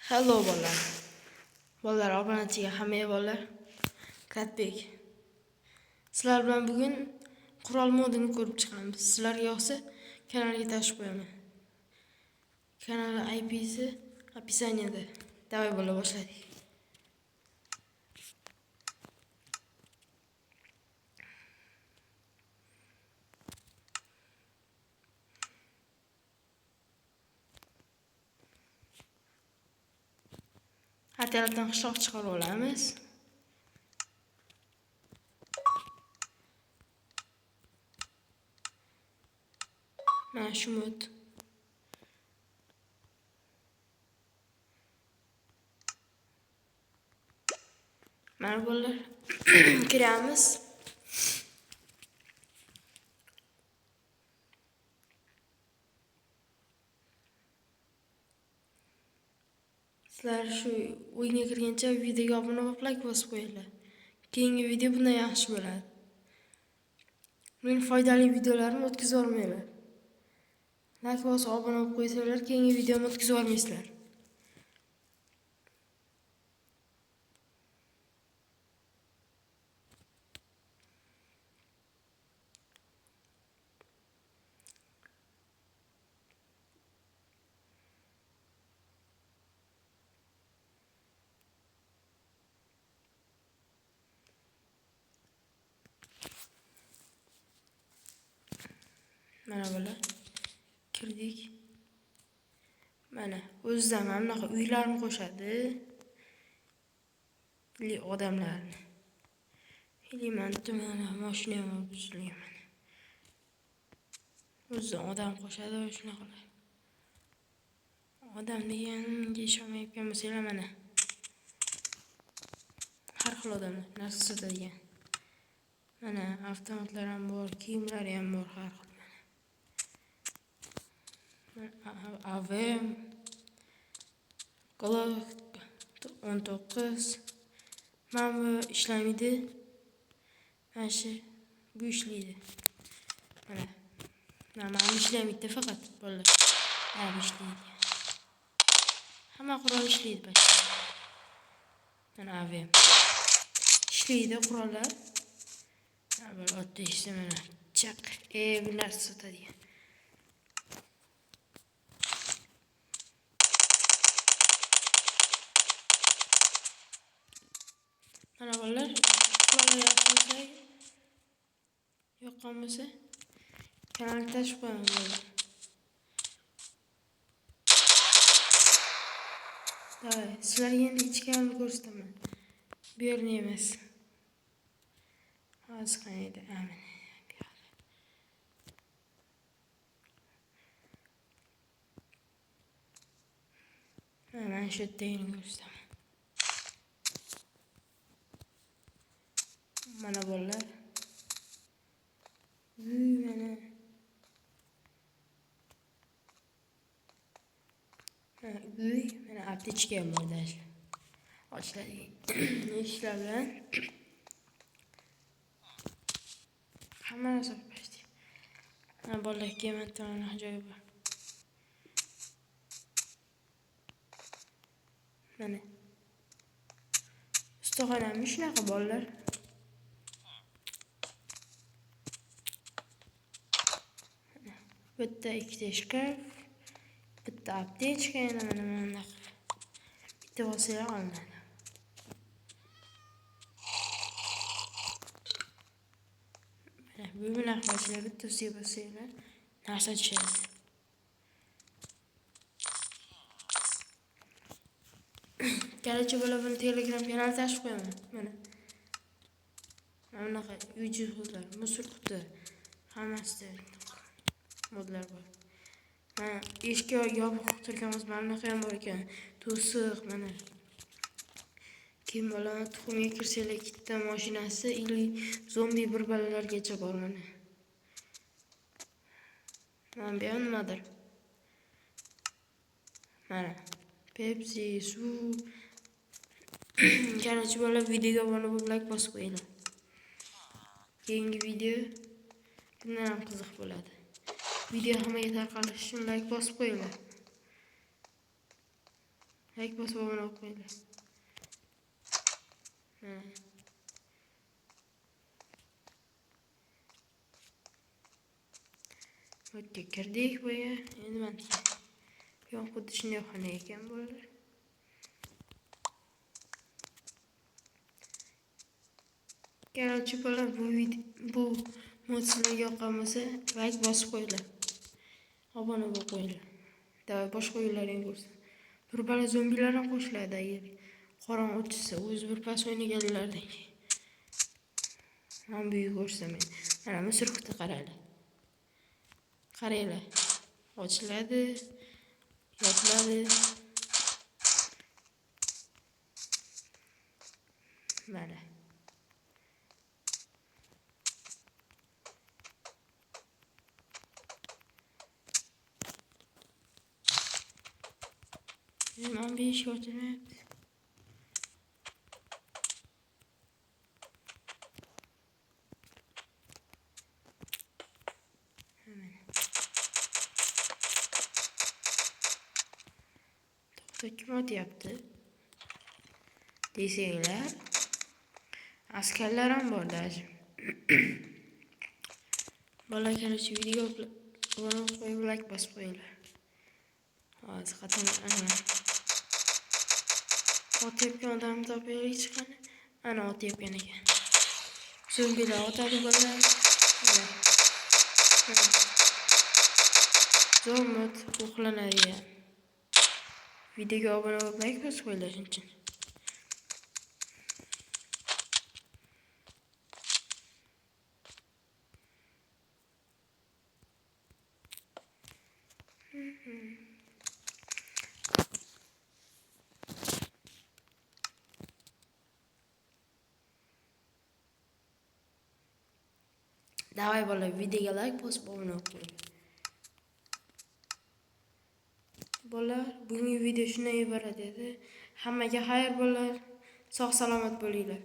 Hello bolalar. Bolalar obunachiga hammaga bolalar. Katbek. Sizlar bilan bugun qurol modini ko'rib chiqamiz. Sizlarga yoqsa kanalga tashib qo'yaman. Kanal IP'si описаниеda. Davay bola boshladik. Xatardan qishloq chiqarib olamiz. Mana shu mod. Mana bolalar kiramiz. Sizlar shu o'yinga kirgancha videoga obuna bo'lib like bosib qo'yinglar. Keyingi video bundan yaxshi bo'ladi. Men foydali videolarimni o'tkazib olmayman. Like bosib obuna bo'lib qo'ysanglar, keyingi videomni o'tkazib olmaysizlar. Mana bular kirdik. Mana o'zidan mana bunaqa uylarni qo'shadi. Ili odamlarni. Ili mana mashina ham buzilgan mana. O'zidan odam qo'shadi va shunaqa. Odam deganga ishonmayotgan bo'lsanglar mana. Har xil odamlar narsa sotadigan. Mana avtomatlar ham bor, kiyimlar ham bor har xil. AVM Glock 19 mana bu ishlamaydi. Mana shu bu ishlaydi. Mana ishlamaydi faqat bolalar. Bu ishlaydi. Hamma qurol ishlaydi bashka. Mana AVM ishlaydi qurollar. Mana bu oddiy ishda mana chaq bu narsa sotadigan. Mana bolalar, qurollar yaxshi yoqqan bo'lsa, kanalga tashib qo'yaman bolalar. Davay, sizlarga endi ichki kanalni ko'rsataman. Bu yerni emas. Hozir qayerda? Mana shu yerda ko'rsataman. Mana bolalar. Mana mana aptechka ham bor dashlab. Ochiladigan eshiklar bilan hamma narsa pashti. Mana bolalar kelmayotgan joyi bor. Mana ustaxonami shunaqa bolalar. Bitta ikkita shkaf, bitta aptechka, mana bunaqa. Bitta vosita olinadi. Bu bilan hozir bitta sevasanglar narsa tushadi. Kelachi bola buni Telegram kanaliga tashib qo'yaman. Mana bunaqa uy jihozlar, musor quti, hammasi modlar bor. Mana eshikka yopiq turganimiz mana bunaqa ham bor ekan. To'siq mana. Kim bola tuxumga kirsanglar ikkita mashinasi, ili zombi bir balalargacha bor mana. Mana bu nimadir? Mana Pepsi, suv. Kelachi bola videoga obuna bo'lib like bosib qo'yinglar. Keyingi video bundan ham qiziq bo'ladi. Video hammaga tarqalishi uchun like bosib qo'yinglar. like bosib obuna bo'lib qo'yinglar. O'tga kirdik bu yer. Endi mana yo'q, xuddi shunday xona ekan bolalar. Qarorchi bolalar, bu mod sizlarga yoqqan bo'lsa, like bosib qo'yinglar. Obuna bo'lib qo'yinglar. Davay boshqa o'yinlaring bo'lsin. Bir bala zombilar ham qo'shiladi agar qorong'i tushsa, o'zi bir pas o'ynaganlardan keyin. Mana bu uyni ko'rsaman. Mana misr quti qaranglar. Qaranglar. Ochiladi, yopiladi. Mana. Mana bir ish ochilmayapti. Kim otyapti desanglar, askarlar ham bor даже. Bolalar, qarorchi videoga obuna qo'yib, like bosib qo'yinglar. Hozir qattiq otyapgan odamni topaylik chiqani. Ana otyapgan ekan. Zombilar otadi bolalar. Zo'rmut uxlanadigan. Videoga obuna bo'lib, like bosib qo'yinglar shuncha. Davay bolalar, videoga like bosib obuna bo'ling. Bolalar, bugungi video shundan iborat edi. Hammaga xayr bolalar. Sog' salomat bo'linglar.